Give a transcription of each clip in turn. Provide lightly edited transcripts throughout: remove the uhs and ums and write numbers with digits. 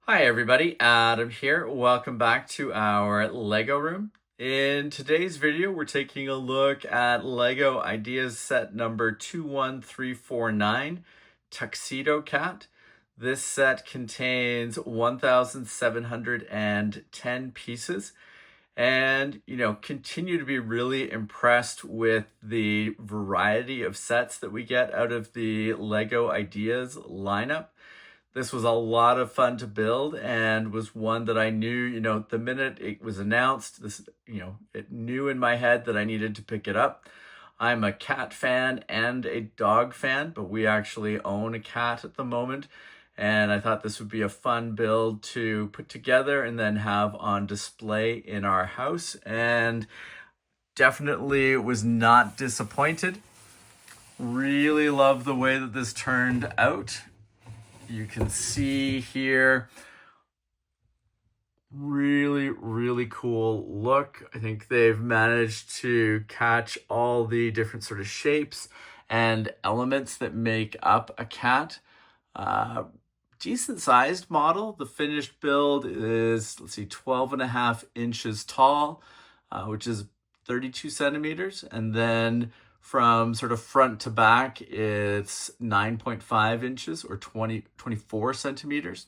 Hi everybody, Adam here. Welcome back to our Lego room. In today's video, we're taking a look at Lego Ideas set number 21349, Tuxedo Cat. This set contains 1,710 pieces and, continue to be really impressed with the variety of sets that we get out of the Lego Ideas lineup. This was a lot of fun to build and was one that I knew, the minute it was announced, it knew in my head that I needed to pick it up. I'm a cat fan and a dog fan, but we actually own a cat at the moment. And I thought this would be a fun build to put together and then have on display in our house. And definitely was not disappointed. Really love the way that this turned out. You can see here, really cool look. I think they've managed to catch all the different sort of shapes and elements that make up a cat. Decent sized model. The finished build is, 12.5 inches tall, which is 32 centimeters. And then from sort of front to back, it's 9.5 inches or 24 centimeters.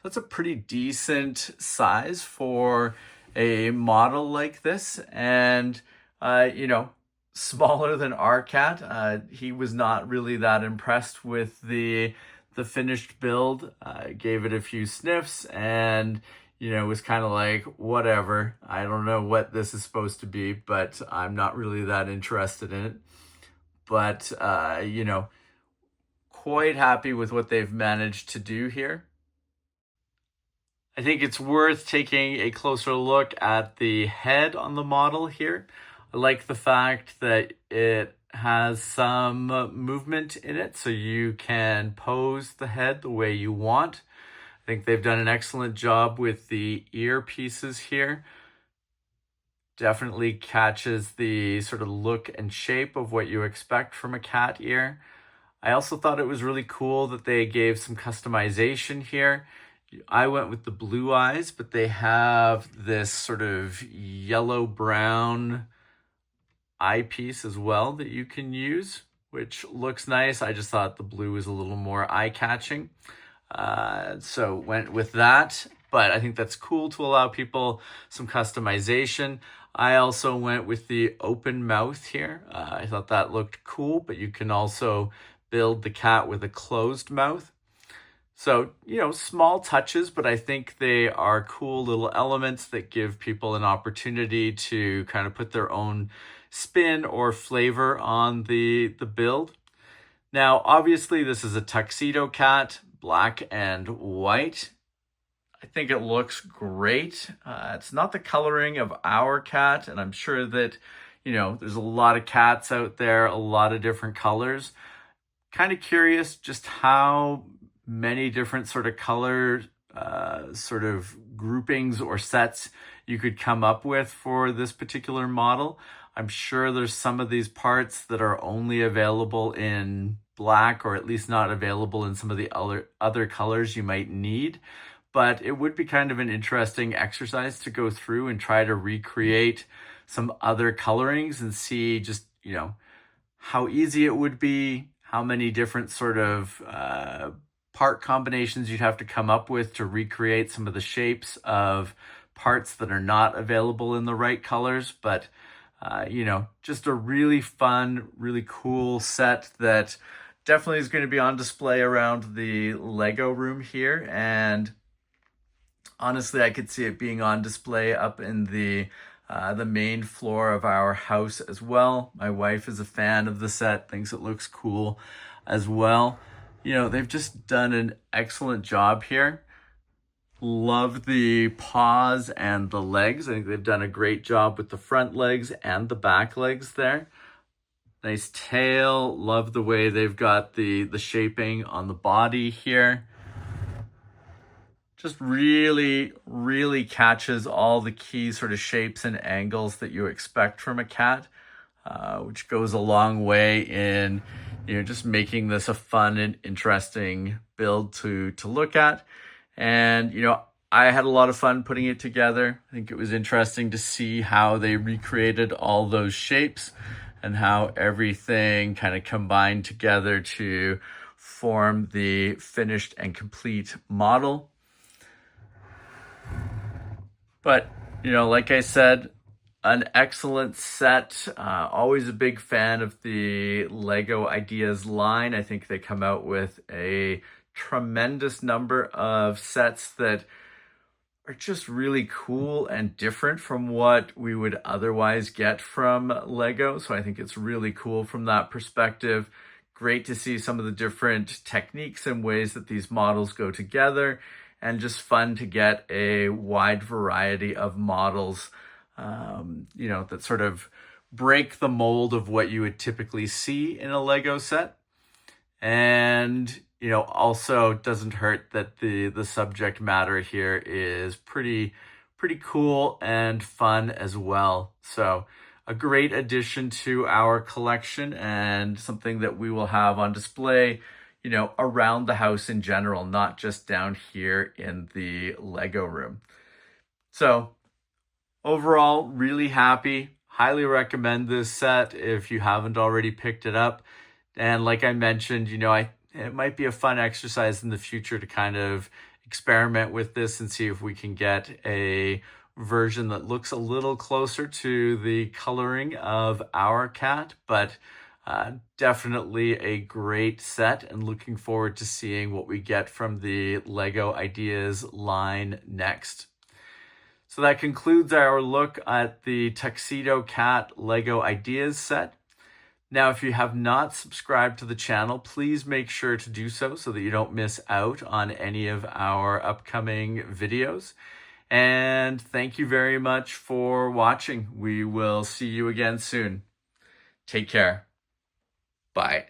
That's a pretty decent size for a model like this. And, smaller than our cat. He was not really that impressed with the finished build. Gave it a few sniffs and was kind of like, whatever. I don't know what this is supposed to be, but I'm not really that interested in it. But, quite happy with what they've managed to do here. I think it's worth taking a closer look at the head on the model here. I like the fact that it has some movement in it, so you can pose the head the way you want. I think they've done an excellent job with the ear pieces here. Definitely catches the sort of look and shape of what you expect from a cat ear. I also thought it was really cool that they gave some customization here. I went with the blue eyes, but they have this sort of yellow-brown eyepiece as well that you can use, which looks nice. I just thought the blue was a little more eye-catching. So went with that, but I think that's cool to allow people some customization. I also went with the open mouth here. I thought that looked cool, but you can also build the cat with a closed mouth. So, small touches, but I think they are cool little elements that give people an opportunity to kind of put their own spin or flavor on the build. Now, obviously, this is a tuxedo cat, black and white. I think it looks great. It's not the coloring of our cat, and I'm sure that, there's a lot of cats out there, a lot of different colors. Kind of curious just how many different sort of color sort of groupings or sets you could come up with for this particular model. I'm sure there's some of these parts that are only available in black, or at least not available in some of the other colors you might need. But it would be kind of an interesting exercise to go through and try to recreate some other colorings and see just, how easy it would be, how many different sort of part combinations you'd have to come up with to recreate some of the shapes of parts that are not available in the right colors. But, just a really fun, really cool set that definitely is going to be on display around the Lego room here. And honestly, I could see it being on display up in the main floor of our house as well. My wife is a fan of the set, thinks it looks cool as well. They've just done an excellent job here. Love the paws and the legs. I think they've done a great job with the front legs and the back legs there. Nice tail. Love the way they've got the shaping on the body here. Just really catches all the key sort of shapes and angles that you expect from a cat, which goes a long way in, just making this a fun and interesting build to look at. And, I had a lot of fun putting it together. I think it was interesting to see how they recreated all those shapes and how everything kind of combined together to form the finished and complete model. But, like I said, an excellent set. Always a big fan of the Lego Ideas line. I think they come out with a tremendous number of sets that are just really cool and different from what we would otherwise get from Lego. So I think it's really cool from that perspective. Great to see some of the different techniques and ways that these models go together, and just fun to get a wide variety of models, that sort of break the mold of what you would typically see in a Lego set. And, also doesn't hurt that the subject matter here is pretty cool and fun as well. So a great addition to our collection, and something that we will have on display, around the house in general, not just down here in the Lego room. So overall, really happy. Highly recommend this set if you haven't already picked it up. And like I mentioned, it might be a fun exercise in the future to kind of experiment with this and see if we can get a version that looks a little closer to the coloring of our cat. But definitely a great set, and looking forward to seeing what we get from the Lego Ideas line next. So that concludes our look at the Tuxedo Cat Lego Ideas set. Now, if you have not subscribed to the channel, please make sure to do so that you don't miss out on any of our upcoming videos. And thank you very much for watching. We will see you again soon. Take care. Bye.